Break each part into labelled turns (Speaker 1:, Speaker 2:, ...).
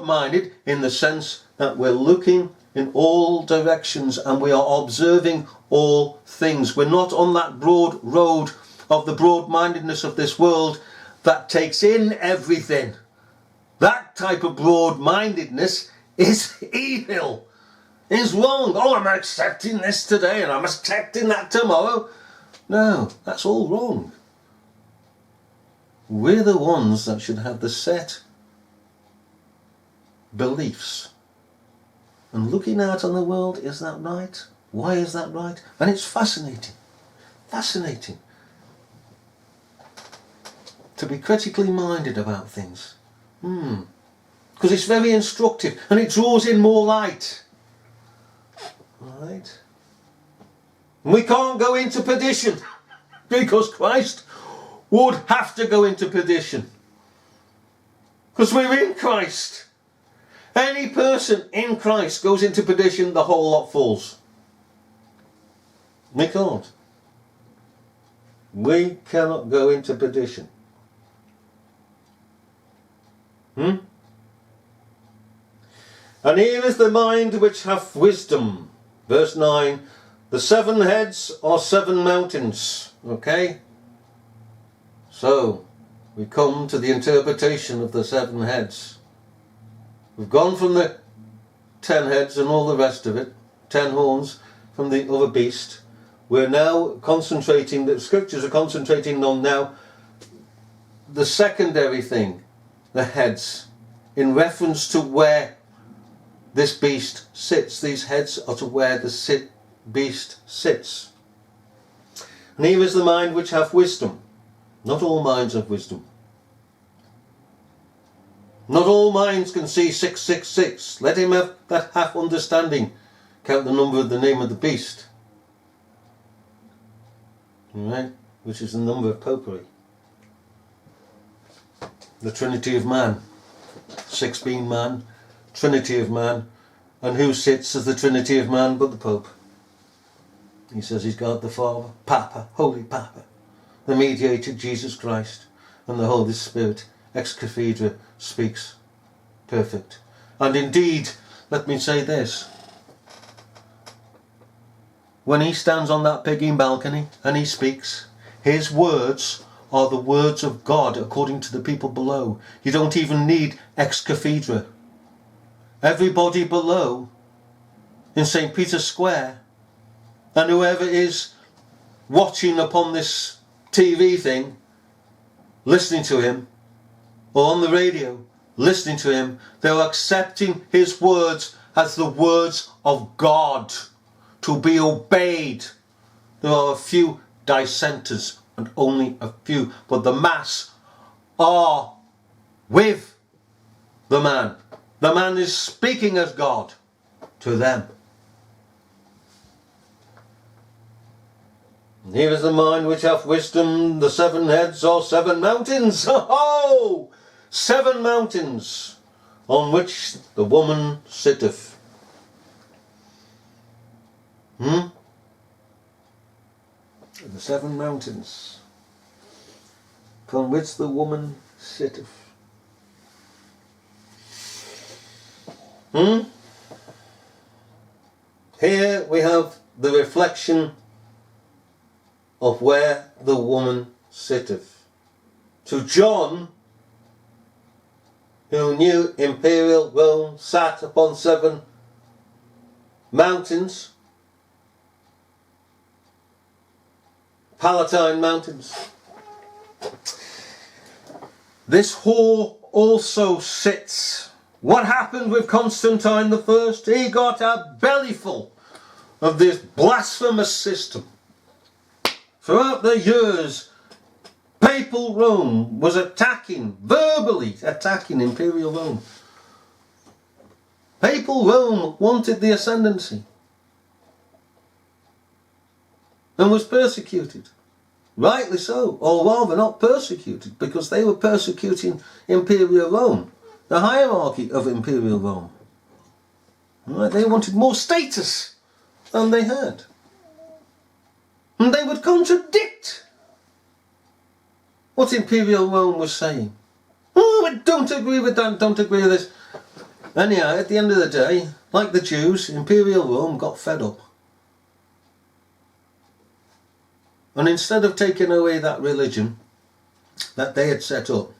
Speaker 1: broad-minded in the sense that we're looking in all directions and we are observing all things. We're not on that broad road of the broad-mindedness of this world that takes in everything. That type of broad-mindedness is evil, is wrong. Oh, I'm accepting this today and I'm accepting that tomorrow. No, that's all wrong. We're the ones that should have the set beliefs. And looking out on the world, is that right? Why is that right? And it's fascinating. Fascinating. To be critically minded about things. Because it's very instructive and it draws in more light. Right? We can't go into perdition because Christ would have to go into perdition. Because we're in Christ. Any person in Christ goes into perdition, the whole lot falls. We can't. We cannot go into perdition. And here is the mind which hath wisdom. Verse 9. The 7 heads are 7 mountains. Okay? So, we come to the interpretation of the 7 heads. We've gone from the 10 heads and all the rest of it, 10 horns from the other beast. We're now concentrating, the scriptures are concentrating on now the secondary thing, the heads, in reference to where this beast sits. These heads are to where the beast sits. And here is the mind which hath wisdom. Not all minds have wisdom. Not all minds can see 666. Let him have that hath understanding count the number of the name of the beast. Right? Which is the number of popery. The Trinity of man. 6 being man, Trinity of man. And who sits as the Trinity of man but the Pope? He says he's God the Father, Papa, Holy Papa, the mediator Jesus Christ, and the Holy Spirit, ex cathedra, speaks perfect. And indeed, let me say this, when he stands on that pegging balcony and he speaks, his words are the words of God according to the people below. You don't even need ex cathedra. Everybody below in St. Peter's Square, and whoever is watching upon this TV thing, listening to him, or on the radio, listening to him, they're accepting his words as the words of God, to be obeyed. There are a few dissenters, and only a few, but the mass are with the man. The man is speaking as God to them. And here is the mind which hath wisdom. The 7 heads are 7 mountains. Oh! 7 mountains on which the woman sitteth. The 7 mountains upon which the woman sitteth. Here we have the reflection of where the woman sitteth. To John, who knew imperial Rome sat upon 7 mountains, Palatine mountains. This whore also sits. What happened with Constantine the First? He got a bellyful of this blasphemous system. Throughout the years, papal Rome was verbally attacking imperial Rome. Papal Rome wanted the ascendancy and was persecuted. Rightly so, or rather not persecuted, because they were persecuting imperial Rome, the hierarchy of imperial Rome. Right? They wanted more status than they had. And they would contradict what imperial Rome was saying. Oh, I don't agree with that, don't agree with this. Anyhow, at the end of the day, like the Jews, Imperial Rome got fed up. And instead of taking away that religion that they had set up,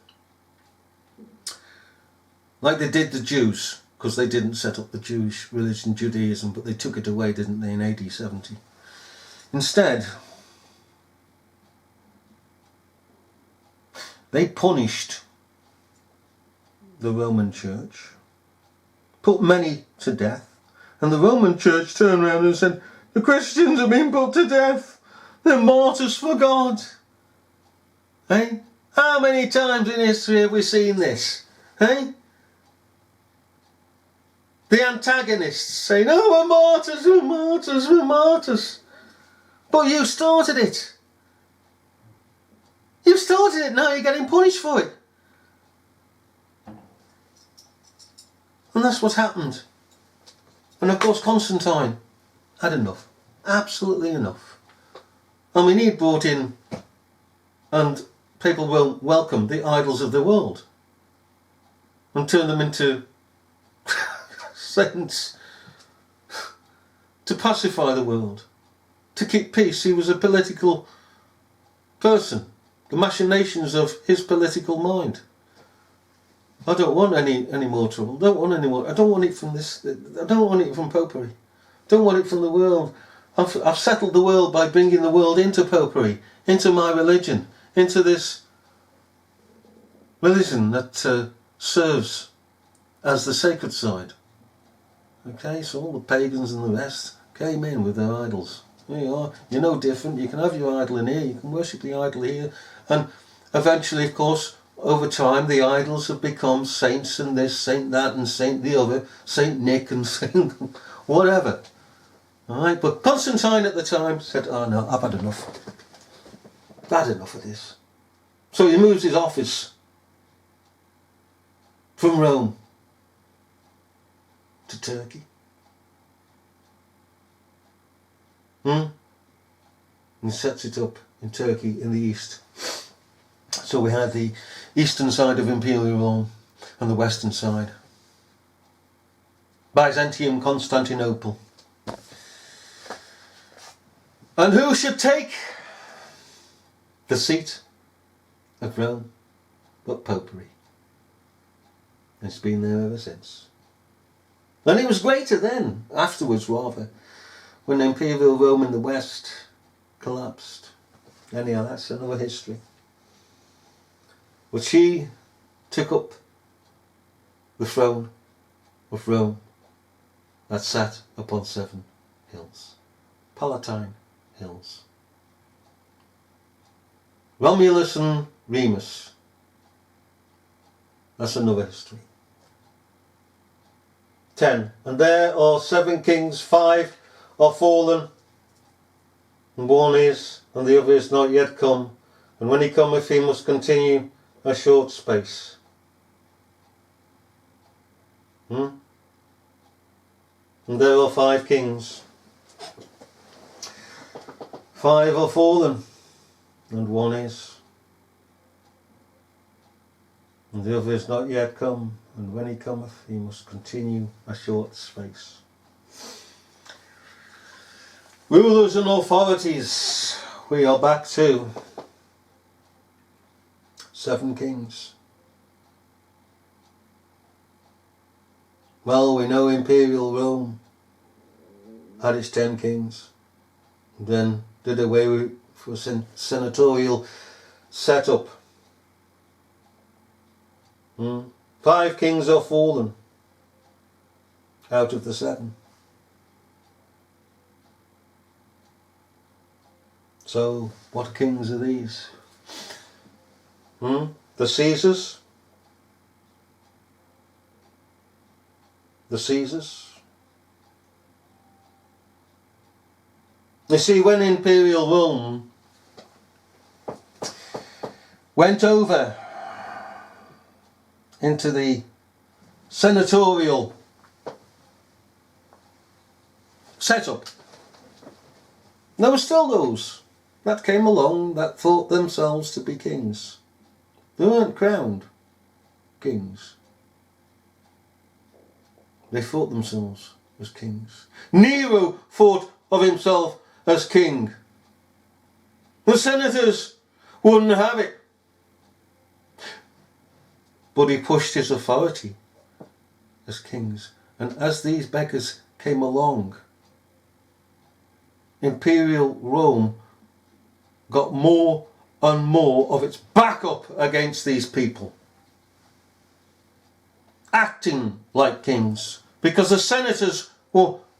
Speaker 1: like they did the Jews, because they didn't set up the Jewish religion, Judaism, but they took it away, didn't they, in AD 70. Instead, they punished the Roman Church, put many to death, and the Roman Church turned around and said, the Christians have been put to death, they're martyrs for God. Eh? How many times in history have we seen this? Eh? The antagonists saying, oh, we're martyrs, we're martyrs, we're martyrs. But you started it. You started it, now you're getting punished for it. And that's what happened. And of course Constantine had enough. Absolutely enough. I mean, he brought in, and people will welcome the idols of the world and turn them into saints to pacify the world, to keep peace. He was a political person. The machinations of his political mind. I don't want any more trouble. Don't want any more. I don't want it from this. I don't want it from popery. Don't want it from the world. I've settled the world by bringing the world into popery, into my religion, into this religion that serves as the sacred side. Okay, so all the pagans and the rest came in with their idols. There you are. You're no different. You can have your idol in here. You can worship the idol here. And eventually, of course, over time, the idols have become saints and this, saint that, and saint the other, Saint Nick and saint whatever. Alright, but Constantine at the time said, oh no, I've had enough. I've had enough of this. So he moves his office from Rome to Turkey. And sets it up in Turkey in the east. So we had the eastern side of Imperial Rome and the western side. Byzantium, Constantinople. And who should take the seat of Rome but Popery? It's been there ever since. And it was greater then, afterwards rather, when Imperial Rome in the west collapsed. Anyhow, that's another history. But she took up the throne of Rome that sat upon 7 hills. Palatine Hills. Romulus and Remus. That's another history. 10. And there are 7 kings, 5 are fallen, and 1 is, and the other is not yet come, and when he cometh he must continue a short space. And there are 5 kings. 5 are fallen, and 1 is, and the other is not yet come, and when he cometh he must continue a short space. Rulers and authorities, we are back to 7 kings. Well, we know Imperial Rome had its 10 kings, and then did away with for senatorial setup. 5 kings are fallen out of the 7. So, what kings are these? The Caesars? The Caesars? You see, when Imperial Rome went over into the senatorial setup, there were still those that came along that thought themselves to be kings. They weren't crowned kings. They thought themselves as kings. Nero thought of himself as king. The senators wouldn't have it. But he pushed his authority as kings. And as these beggars came along, Imperial Rome got more and more of its backup against these people, acting like kings, because the senators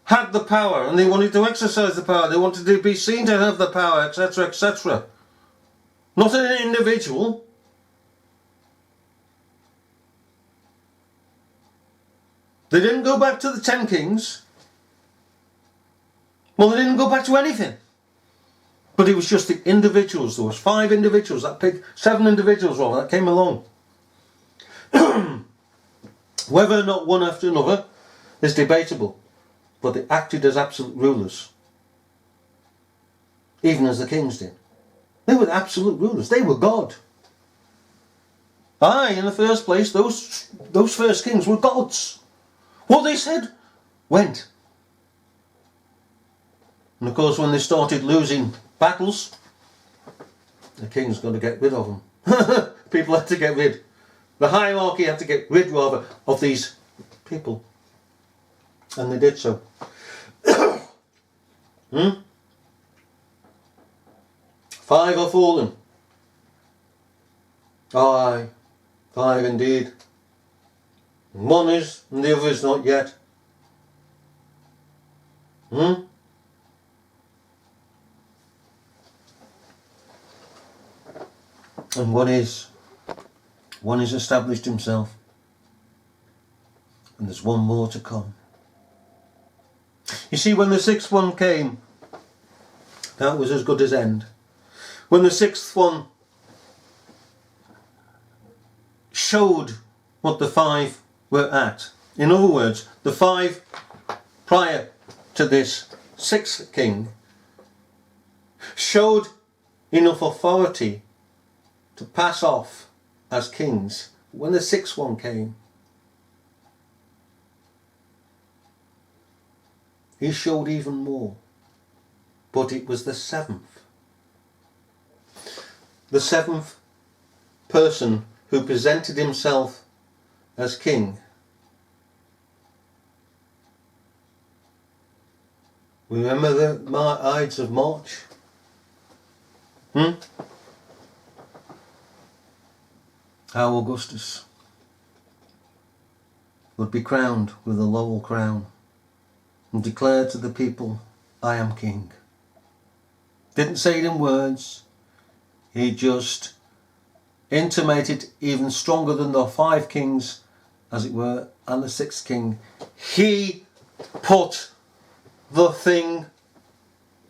Speaker 1: had the power and they wanted to exercise the power, they wanted to be seen to have the power, etc., etc. Not an individual. They didn't go back to the 10 kings. Well, they didn't go back to anything. But it was just the individuals. There was 5 individuals, 7 individuals rather, that came along. Whether or not one after another is debatable. But they acted as absolute rulers. Even as the kings did. They were absolute rulers. They were God. Aye, in the first place, those first kings were gods. What they said went. And of course, when they started losing battles, the king's got to get rid of them. People had to get rid. The hierarchy had to get rid, rather, of these people. And they did so. 5 are fallen. Aye, 5 indeed. One is, and the other is not yet. And one is established himself. And there's one more to come. You see, when the 6th one came, that was as good as end. When the 6th one showed what the 5 were at. In other words, the 5 prior to this 6th king showed enough authority to pass off as kings. When the 6th one came, he showed even more. But it was the 7th. The 7th person who presented himself as king. Remember the Ides of March? How Augustus would be crowned with a laurel crown and declare to the people, I am king. Didn't say it in words, he just intimated even stronger than the 5 kings, as it were, and the 6th king. He put the thing,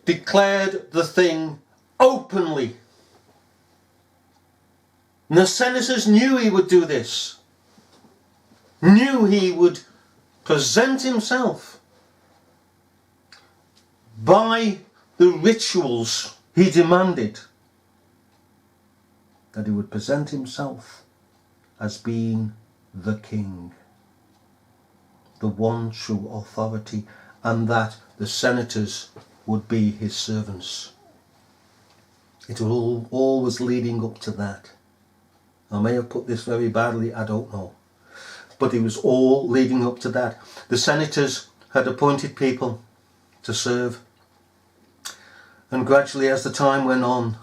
Speaker 1: declared the thing openly. And the senators knew he would do this. Knew he would present himself by the rituals he demanded. That he would present himself as being the king. The one true authority, and that the senators would be his servants. It was always leading up to that. I may have put this very badly, I don't know. But it was all leading up to that. The senators had appointed people to serve. And gradually, as the time went on,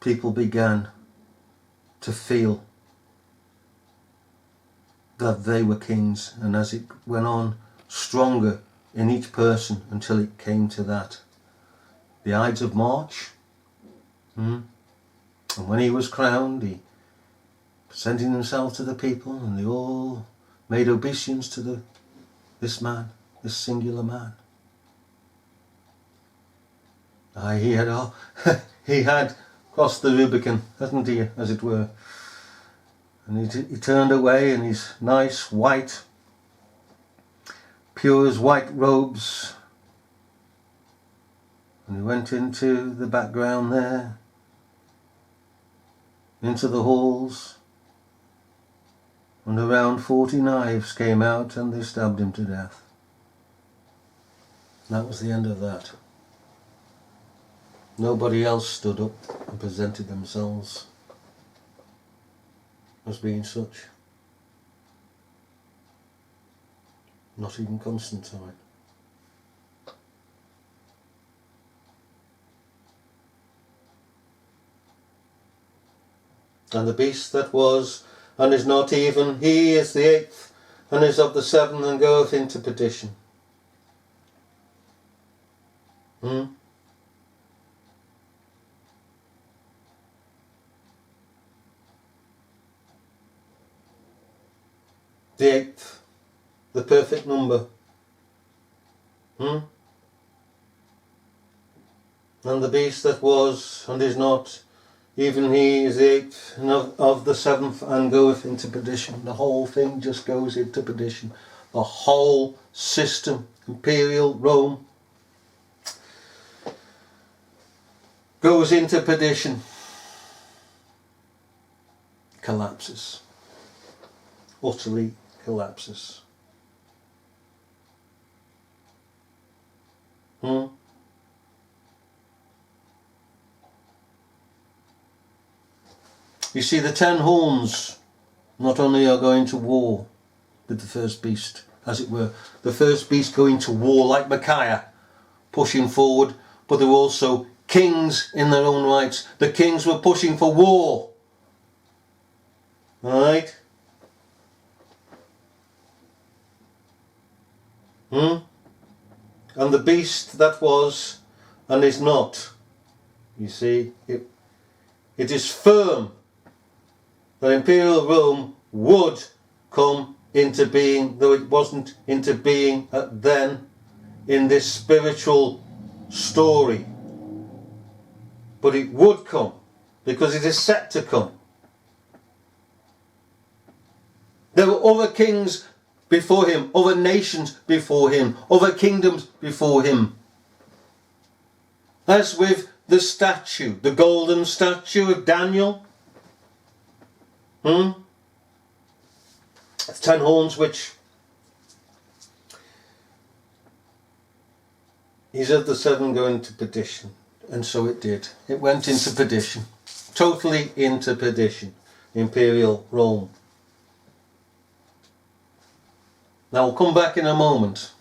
Speaker 1: people began to feel that they were kings. And as it went on, stronger in each person until it came to that. The Ides of March. And when he was crowned, he presented himself to the people, and they all made obeisance to this man, this singular man. He had crossed the Rubicon, hadn't he, as it were. And he turned away in his nice white, pure as white robes, and he went into the background there, into the halls, And around 40 knives came out and they stabbed him to death. And that was the end of that. Nobody else stood up and presented themselves as being such. Not even Constantine. And the beast that was, and is not even, he is the eighth, and is of the seven, and goeth into perdition. The eighth, the perfect number. And the beast that was, and is not, even he is the eighth, and of the seventh, and goeth into perdition. The whole thing just goes into perdition. The whole system, imperial Rome, goes into perdition. Collapses. Utterly collapses. You see, the 10 horns not only are going to war with the first beast, as it were, the first beast going to war like Micaiah, pushing forward, but they were also kings in their own rights. The kings were pushing for war. Alright? And the beast that was and is not. You see, it is firm that Imperial Rome would come into being, though it wasn't into being then in this spiritual story. But it would come, because it is set to come. There were other kings before him, other nations before him, other kingdoms before him. As with the statue, the golden statue of Daniel. 10 horns which he's of the 7 going to perdition. And so it did. It went into perdition. Totally into perdition. Imperial Rome. Now we'll come back in a moment